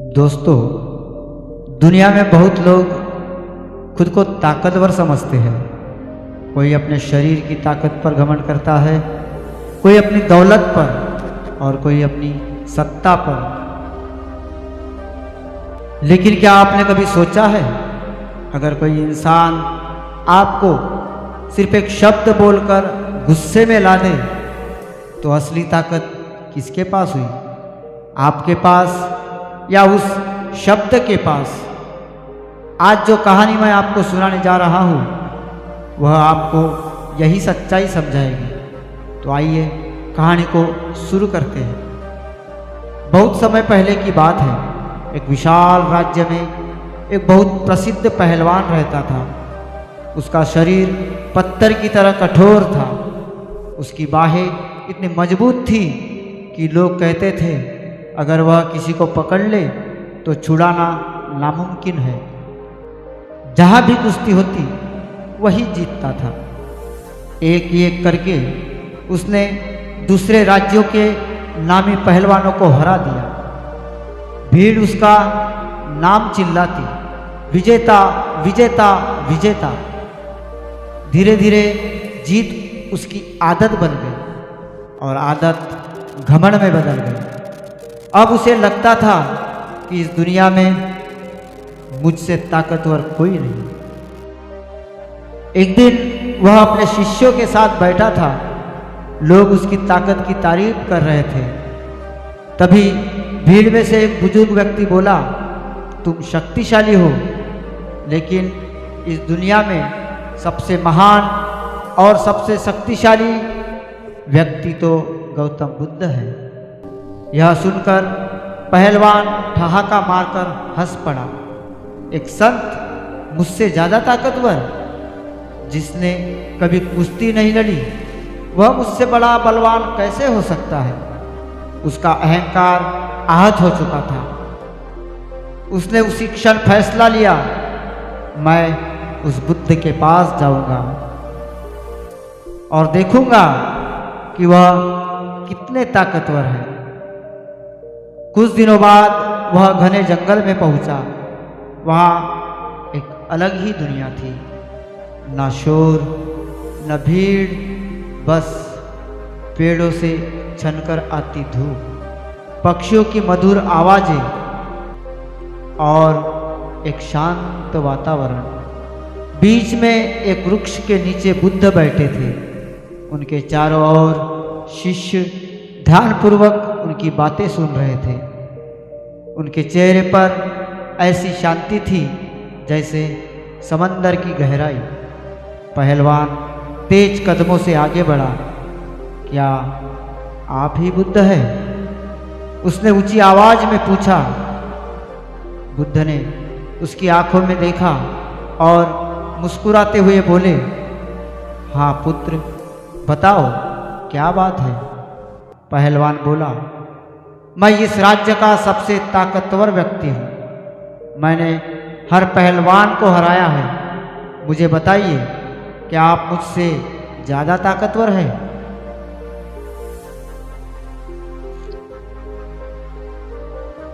दोस्तों, दुनिया में बहुत लोग खुद को ताकतवर समझते हैं। कोई अपने शरीर की ताकत पर घमंड करता है, कोई अपनी दौलत पर और कोई अपनी सत्ता पर। लेकिन क्या आपने कभी सोचा है, अगर कोई इंसान आपको सिर्फ एक शब्द बोलकर गुस्से में ला दे तो असली ताकत किसके पास हुई? आपके पास या उस शब्द के पास? आज जो कहानी मैं आपको सुनाने जा रहा हूँ वह आपको यही सच्चाई समझाएगी। तो आइए कहानी को शुरू करते हैं। बहुत समय पहले की बात है। एक विशाल राज्य में एक बहुत प्रसिद्ध पहलवान रहता था। उसका शरीर पत्थर की तरह कठोर था। उसकी बाहें इतनी मजबूत थी कि लोग कहते थे अगर वह किसी को पकड़ ले तो छुड़ाना नामुमकिन है। जहाँ भी कुश्ती होती वही जीतता था। एक एक करके उसने दूसरे राज्यों के नामी पहलवानों को हरा दिया। भीड़ उसका नाम चिल्लाती, विजेता विजेता विजेता। धीरे धीरे जीत उसकी आदत बन गई और आदत घमंड में बदल गई। अब उसे लगता था कि इस दुनिया में मुझसे ताकतवर कोई नहीं। एक दिन वह अपने शिष्यों के साथ बैठा था। लोग उसकी ताकत की तारीफ कर रहे थे। तभी भीड़ में से एक बुजुर्ग व्यक्ति बोला, तुम शक्तिशाली हो, लेकिन इस दुनिया में सबसे महान और सबसे शक्तिशाली व्यक्ति तो गौतम बुद्ध है। यह सुनकर पहलवान ठहाका मारकर हंस पड़ा। एक संत मुझसे ज़्यादा ताकतवर, जिसने कभी कुश्ती नहीं लड़ी, वह मुझसे बड़ा बलवान कैसे हो सकता है? उसका अहंकार आहत हो चुका था। उसने उसी क्षण फैसला लिया, मैं उस बुद्ध के पास जाऊंगा और देखूंगा कि वह कितने ताकतवर है। कुछ दिनों बाद वह घने जंगल में पहुंचा। वहाँ एक अलग ही दुनिया थी। न शोर न भीड़, बस पेड़ों से छनकर आती धूप, पक्षियों की मधुर आवाजें और एक शांत वातावरण। बीच में एक वृक्ष के नीचे बुद्ध बैठे थे। उनके चारों ओर शिष्य ध्यानपूर्वक उनकी बातें सुन रहे थे। उनके चेहरे पर ऐसी शांति थी जैसे समंदर की गहराई। पहलवान तेज कदमों से आगे बढ़ा। क्या आप ही बुद्ध हैं? उसने ऊंची आवाज में पूछा। बुद्ध ने उसकी आंखों में देखा और मुस्कुराते हुए बोले, हाँ पुत्र, बताओ क्या बात है? पहलवान बोला, मैं इस राज्य का सबसे ताकतवर व्यक्ति हूँ। मैंने हर पहलवान को हराया है। मुझे बताइए, क्या आप मुझसे ज़्यादा ताकतवर हैं?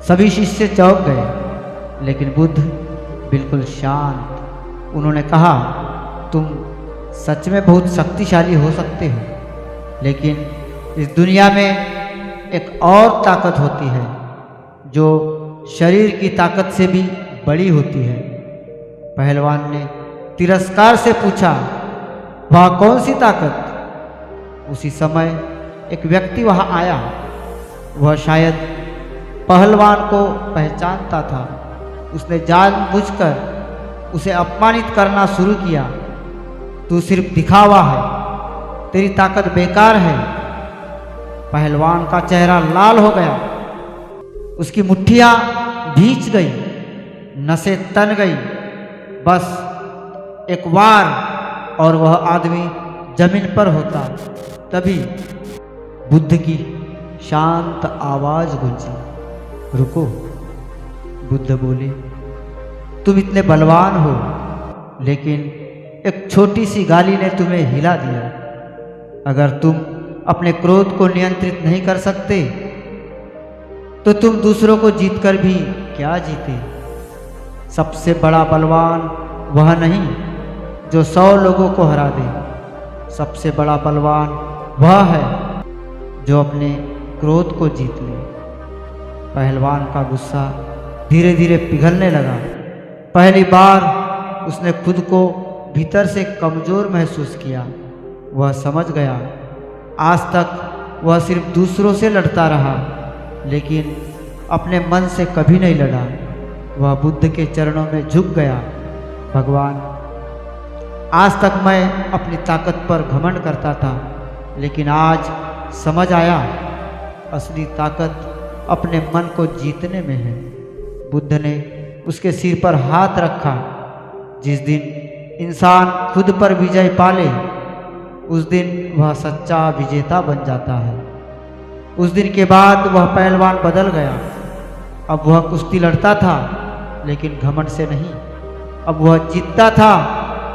सभी शिष्य चौंक गए, लेकिन बुद्ध बिल्कुल शांत। उन्होंने कहा, तुम सच में बहुत शक्तिशाली हो सकते हो, लेकिन इस दुनिया में एक और ताकत होती है जो शरीर की ताकत से भी बड़ी होती है। पहलवान ने तिरस्कार से पूछा, वह कौन सी ताकत? उसी समय एक व्यक्ति वहां आया। वह शायद पहलवान को पहचानता था। उसने जानबूझकर उसे अपमानित करना शुरू किया। तू सिर्फ दिखावा है, तेरी ताकत बेकार है। पहलवान का चेहरा लाल हो गया। उसकी मुट्ठियां भींच गई, नसें तन गई। बस एक वार और वह आदमी जमीन पर होता। तभी बुद्ध की शांत आवाज गूंजी, रुको। बुद्ध बोले, तुम इतने बलवान हो, लेकिन एक छोटी सी गाली ने तुम्हें हिला दिया। अगर तुम अपने क्रोध को नियंत्रित नहीं कर सकते तो तुम दूसरों को जीतकर भी क्या जीते। सबसे बड़ा बलवान वह नहीं जो 100 लोगों को हरा दे, सबसे बड़ा बलवान वह है जो अपने क्रोध को जीत ले। पहलवान का गुस्सा धीरे धीरे पिघलने लगा। पहली बार उसने खुद को भीतर से कमज़ोर महसूस किया। वह समझ गया आज तक वह सिर्फ दूसरों से लड़ता रहा, लेकिन अपने मन से कभी नहीं लड़ा। वह बुद्ध के चरणों में झुक गया। भगवान, आज तक मैं अपनी ताकत पर घमंड करता था, लेकिन आज समझ आया असली ताकत अपने मन को जीतने में है। बुद्ध ने उसके सिर पर हाथ रखा। जिस दिन इंसान खुद पर विजय पाले, उस दिन वह सच्चा विजेता बन जाता है। उस दिन के बाद वह पहलवान बदल गया। अब वह कुश्ती लड़ता था, लेकिन घमंड से नहीं। अब वह जीतता था,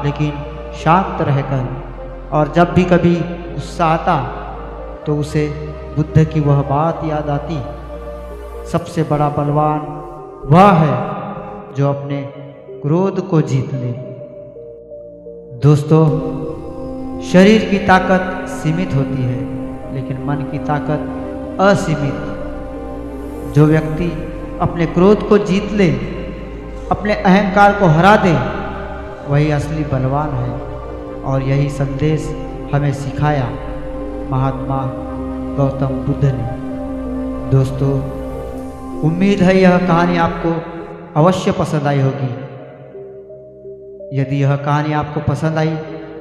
लेकिन शांत रहकर। और जब भी कभी गुस्सा आता तो उसे बुद्ध की वह बात याद आती, सबसे बड़ा बलवान वह है जो अपने क्रोध को जीत ले। दोस्तों, शरीर की ताकत सीमित होती है, लेकिन मन की ताकत असीमित। जो व्यक्ति अपने क्रोध को जीत ले, अपने अहंकार को हरा दे, वही असली बलवान है। और यही संदेश हमें सिखाया महात्मा गौतम बुद्ध ने। दोस्तों, उम्मीद है यह कहानी आपको अवश्य पसंद आई होगी। यदि यह कहानी आपको पसंद आई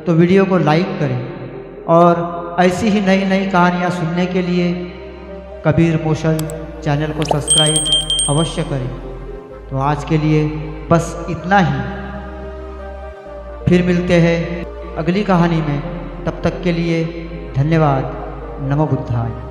तो वीडियो को लाइक करें और ऐसी ही नई नई कहानियाँ सुनने के लिए कबीर मोशन चैनल को सब्सक्राइब अवश्य करें। तो आज के लिए बस इतना ही। फिर मिलते हैं अगली कहानी में। तब तक के लिए धन्यवाद। नमो बुद्धाय।